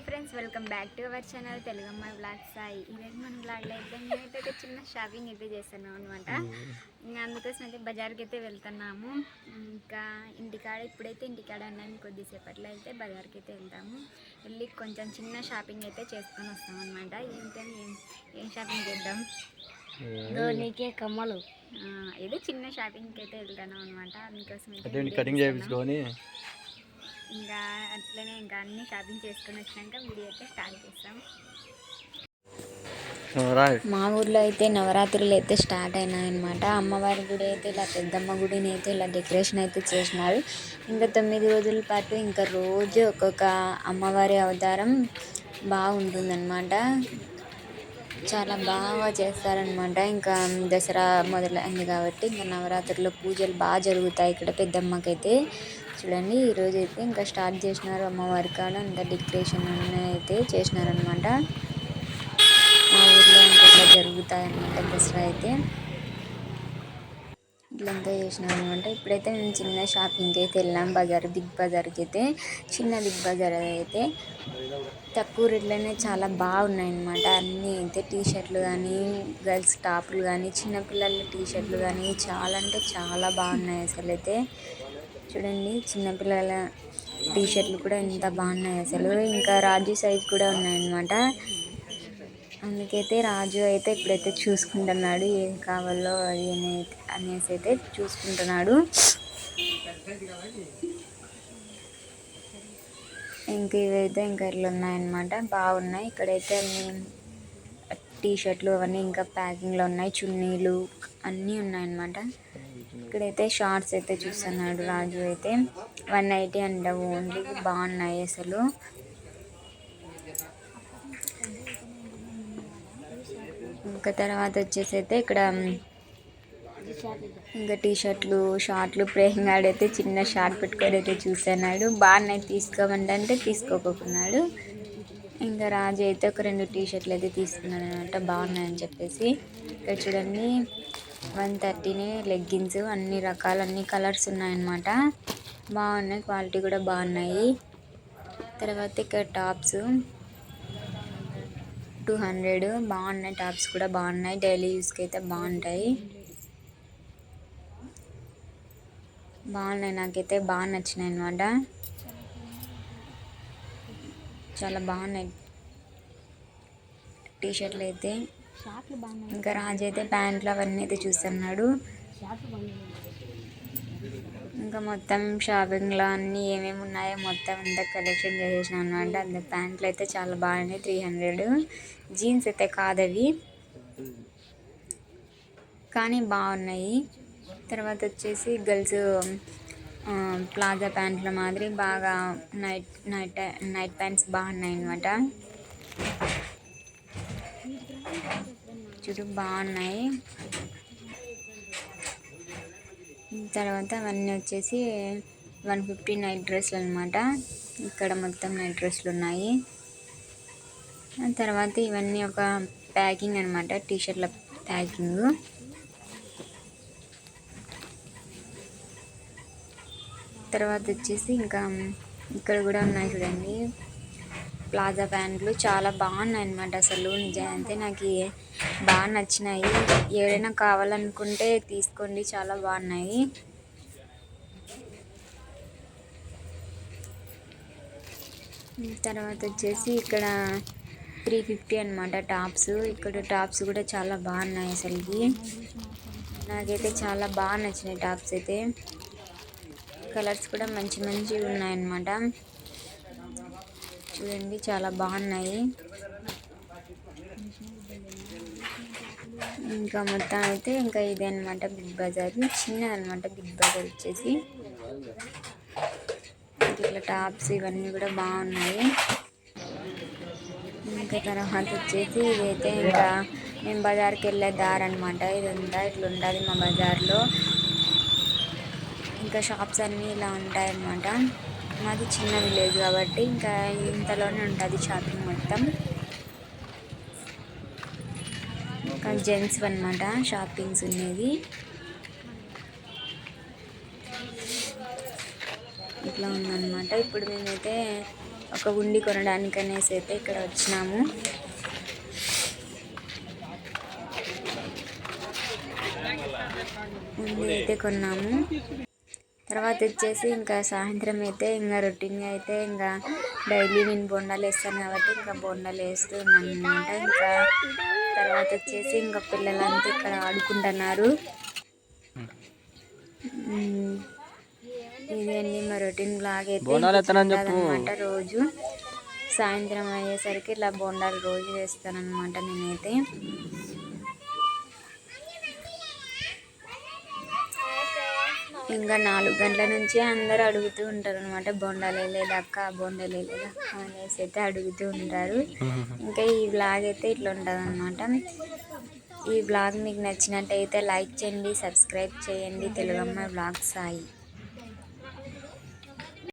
Friends, welcome back to our channel తెలుగమ్మాయి blog Sai. ఈరోజు మన బ్లాగ్లో అయితే నేనైతే ఒక చిన్న షాపింగ్ అయితే చేస్తున్నాం అనమాట. ఇంకా అందుకోసం అయితే బజార్కి అయితే వెళ్తున్నాము. ఇంకా ఇప్పుడైతే ఇంటికాడ ఉన్నాము. కొద్దిసేపట్లో అయితే బజార్కి అయితే వెళ్తాము. వెళ్ళి కొంచెం చిన్న షాపింగ్ అయితే చేసుకొని వస్తాం అనమాట. ఏం షాపింగ్ చేద్దాం? నీకే కమ్మలు ఏదో చిన్న షాపింగ్కి అయితే వెళ్తాను అనమాట. అందుకోసం కటింగ్ చేయించుకొని ఇంకా అట్లనే ఇంకా అన్ని షాపింగ్ చేసుకొని వచ్చినాక వీడియో అయితే స్టార్ట్ చేస్తాం. మా ఊర్లో అయితే నవరాత్రులు అయితే స్టార్ట్ అయినాయన్నమాట. అమ్మవారి గుడి అయితే ఇలా పెద్దమ్మ గుడిని అయితే ఇలా డెకరేషన్ అయితే చేసినారు. ఇంకా 9 రోజుల పాటు ఇంకా రోజు ఒక్కొక్క అమ్మవారి అవతారం బాగుంటుందన్నమాట. చాలా బాగా చేస్తారనమాట. ఇంకా దసరా మొదలైంది కాబట్టి ఇంకా నవరాత్రుల్లో పూజలు బాగా జరుగుతాయి ఇక్కడ పెద్దమ్మకైతే. చూడండి, ఈరోజు అయితే ఇంకా స్టార్ట్ చేసినారు అమ్మవారి కాడ అంతా డెకరేషన్ అయితే చేసినారనమాట. మా ఊర్లో ఇంకా ఇట్లా జరుగుతాయి అన్నమాట. దసరా అయితే ఇట్లంతా చేసినారనమాట. ఇప్పుడైతే మేము చిన్న షాపింగ్కి అయితే వెళ్ళాం బిగ్ బజార్కి అయితే. చిన్న బిగ్ బజార్ అయితే తక్కువ రేట్లోనే చాలా బాగున్నాయన్నమాట. అన్నీ అయితే టీషర్ట్లు కానీ, గర్ల్స్ టాపులు కానీ, చిన్నపిల్లల టీషర్ట్లు కానీ చాలా అంటే చాలా బాగున్నాయి అసలు అయితే. చూడండి, చిన్నపిల్లల టీషర్ట్లు కూడా ఎంత బాగున్నాయి అసలు. ఇంకా రాజు సైజ్ కూడా ఉన్నాయన్నమాట. అందుకైతే రాజు అయితే ఇప్పుడైతే చూసుకుంటున్నాడు ఏం కావాలో అది అనేసి అయితే చూసుకుంటున్నాడు. ఇంక ఇవైతే ఇంకా ఇట్లా ఉన్నాయన్నమాట, బాగున్నాయి. ఇక్కడైతే అన్ని టీషర్ట్లు అవన్నీ ఇంకా ప్యాకింగ్లో ఉన్నాయి. చున్నీలు అన్నీ ఉన్నాయన్నమాట. ఇక్కడైతే షార్ట్స్ అయితే చూస్తున్నాడు రాజు అయితే. 180 అంట ఓన్లీ. బాగున్నాయి అసలు. ఇంకా తర్వాత వచ్చేసి అయితే ఇక్కడ ఇంకా టీషర్ట్లు, షార్ట్లు, ప్రేమ్ అయితే చిన్న షార్ట్ పెట్టుకొని అయితే చూస్తున్నాడు. బాగున్నాయి తీసుకోమంటే తీసుకోకున్నాడు. ఇంకా రాజు అయితే ఒక 2 టీషర్ట్లు అయితే తీసుకున్నాడు అనమాట, బాగున్నాయని చెప్పేసి. ఇక్కడ చూడండి, 130 లెగ్గిన్స్, అన్ని రకాలు అన్ని కలర్స్ ఉన్నాయన్నమాట. బాగున్నాయి, క్వాలిటీ కూడా బాగున్నాయి. తర్వాత ఇక్కడ టాప్స్ 200 బాగున్నాయి. టాప్స్ కూడా బాగున్నాయి, డైలీ యూస్కి అయితే బాగుంటాయి. నాకైతే బాగా నచ్చినాయి అన్నమాట. చాలా బాగున్నాయి టీషర్ట్లు అయితే. ఇంకా రాజు అయితే ప్యాంట్లు అవన్నీ అయితే చూస్తున్నాడు. ఇంకా మొత్తం షాపింగ్లో అన్నీ ఏమేమి ఉన్నాయో మొత్తం అంతా కలెక్షన్ చేసేసిన అనమాట. అంత ప్యాంట్లు అయితే చాలా బాగున్నాయి, 300. జీన్స్ అయితే కాదవి, కానీ బాగున్నాయి. తర్వాత వచ్చేసి గర్ల్స్ ప్లాజా ప్యాంట్ల మాదిరి బాగా నైట్ ప్యాంట్స్ బాగున్నాయి అన్నమాట. చూడు, బాగున్నాయి. తర్వాత అవన్నీ వచ్చేసి 150 నైట్ డ్రెస్లు అనమాట. ఇక్కడ మొత్తం నైట్ డ్రెస్లు ఉన్నాయి. తర్వాత ఇవన్నీ ఒక ప్యాకింగ్ అనమాట, టీషర్ట్ల ప్యాకింగ్. తర్వాత వచ్చేసి ఇంకా ఇక్కడ కూడా ఉన్నాయి చూడండి, ప్లాజా ప్యాంట్లు చాలా బాగున్నాయి అన్నమాట. అసలు నిజమైతే నాకు బాగా నచ్చినాయి. ఎవరైనా కావాలనుకుంటే తీసుకోండి, చాలా బాగున్నాయి. తర్వాత వచ్చేసి ఇక్కడ 350 అనమాట టాప్స్. ఇక్కడ టాప్స్ కూడా చాలా బాగున్నాయి అసలుకి. నాకైతే చాలా బాగా నచ్చినాయి టాప్స్ అయితే. కలర్స్ కూడా మంచి మంచివి ఉన్నాయన్నమాట. చూడండి, చాలా బాగున్నాయి. ఇంకా మొత్తం అయితే ఇంకా ఇదే అనమాట బిగ్ బజార్. చిన్నదనమాట బిగ్ బజార్ వచ్చేసి. ఇట్లా టాప్స్ ఇవన్నీ కూడా బాగున్నాయి. ఇంకా తర్వాత వచ్చేసి ఇదైతే ఇంకా మేము బజార్కి వెళ్ళే దారి అనమాట. ఇదంతా ఇట్లా ఉంటుంది మా బజార్లో. ఇంకా షాప్స్ అన్నీ ఇలా ఉంటాయన్నమాట. మాది చిన్న విలేజ్ కాబట్టి ఇంకా ఇంతలోనే ఉంటుంది షాపింగ్ మొత్తం. ఇంకా జెంట్స్ అన్నమాట షాపింగ్స్ ఉన్నది. ఇట్లా ఉందన్నమాట. ఇప్పుడు మేమైతే ఒక ఉండి కొనడానికి అనేసి అయితే ఇక్కడ వచ్చినాము. ఉండి అయితే కొన్నాము. తర్వాత వచ్చేసి ఇంకా సాయంత్రం అయితే ఇంకా రొటీన్గా అయితే ఇంకా డైలీ నేను బొండాలు వేస్తాను కాబట్టి ఇంకా బొండాలు వేస్తున్నాను అనమాట. ఇంకా తర్వాత వచ్చేసి ఇంకా పిల్లలంతా ఇక్కడ ఆడుకుంటున్నారు. ఇది అండి మా రొటీన్ బ్లాగ్ అయితే అనమాట. రోజు సాయంత్రం అయ్యేసరికి ఇలా బొండాలు రోజు వేస్తాను అనమాట నేనైతే. ఇంకా 4 గంటల నుంచి అందరూ అడుగుతూ ఉంటారు అనమాట, బొండాలు వేయలేదు అక్క, బొండాలు వేయలేదు అక్క అనేసి అయితే అడుగుతూ ఉంటారు. ఇంకా ఈ వ్లాగ్ అయితే ఇట్లా ఉంటుంది అనమాట. ఈ వ్లాగ్ మీకు నచ్చినట్టయితే లైక్ చేయండి, సబ్స్క్రైబ్ చేయండి. తెలుగమ్మాయి వ్లాగ్ సాయి.